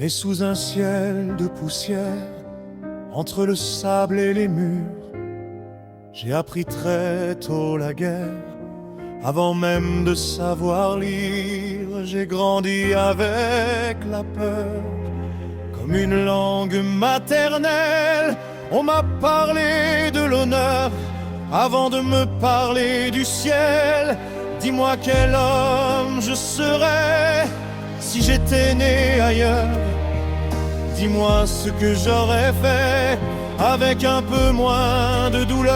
Et sous un ciel de poussière, entre le sable et les murs, j'ai appris très tôt la guerre. Avant même de savoir lire, j'ai grandi avec la peur. Comme une langue maternelle, on m'a parlé de l'honneur avant de me parler du ciel. Dis-moi quel homme je serais si j'étais né ailleurs. Dis-moi ce que j'aurais fait avec un peu moins de douleur.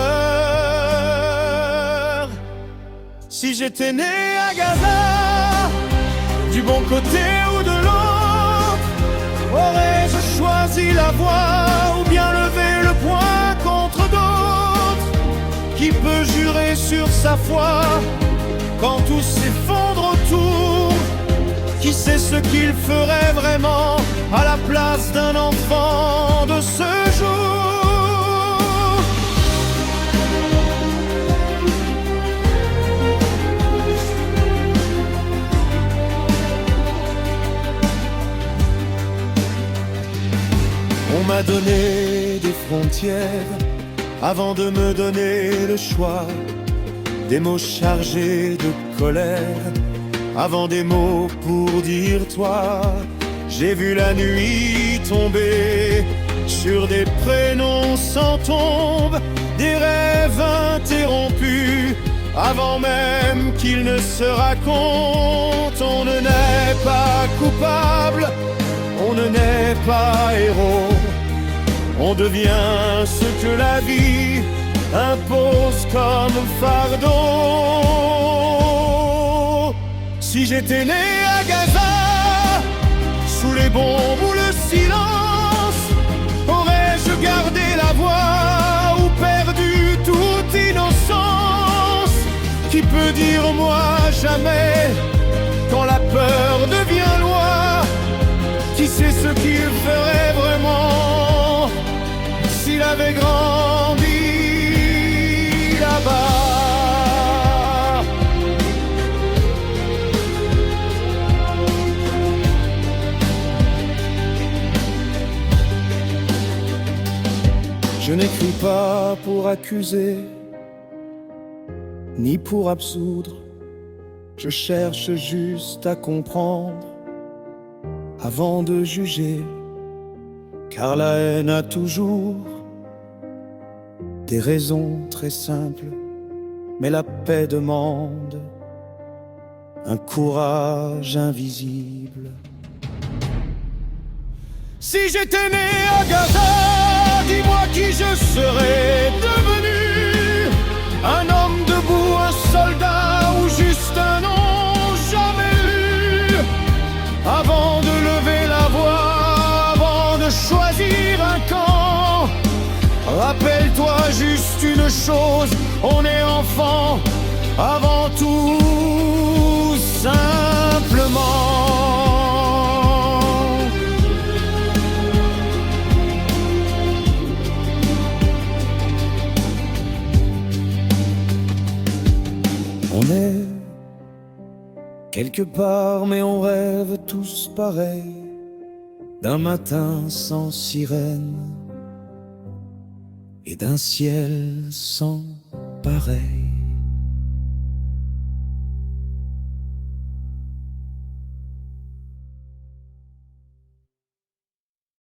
Si j'étais né à Gaza, du bon côté ou de l'autre, aurais-je choisi la voie ou bien levé le poing contre d'autres? Qui peut jurer sur sa foi quand tout s'effondre autour? Qui sait ce qu'il ferait vraiment à la place d'un enfant de ce jour? On m'a donné des frontières avant de me donner le choix, des mots chargés de colère avant des mots pour dire toi. J'ai vu la nuit tomber sur des prénoms sans tombe, des rêves interrompus avant même qu'ils ne se racontent. On ne naît pas coupable, on ne naît pas héros, on devient ce que la vie impose comme fardeau. Si j'étais né à Gaza, sous les bombes ou le silence, aurais-je gardé la voix ou perdu toute innocence? Qui peut dire moi jamais quand la peur devient loi? Qui sait ce qu'il ferait vraiment s'il avait grandi là-bas? Je n'écris pas pour accuser, ni pour absoudre. Je cherche juste à comprendre avant de juger, car la haine a toujours des raisons très simples, mais la paix demande un courage invisible. Si j'étais né à Gaza, dis-moi qui je serais devenu. Un homme debout, un soldat ou juste un nom jamais lu. Avant de lever la voix, avant de choisir un camp, rappelle-toi juste une chose, on est enfant avant tout simplement. On est quelque part, mais on rêve tous pareil, d'un matin sans sirène et d'un ciel sans pareil.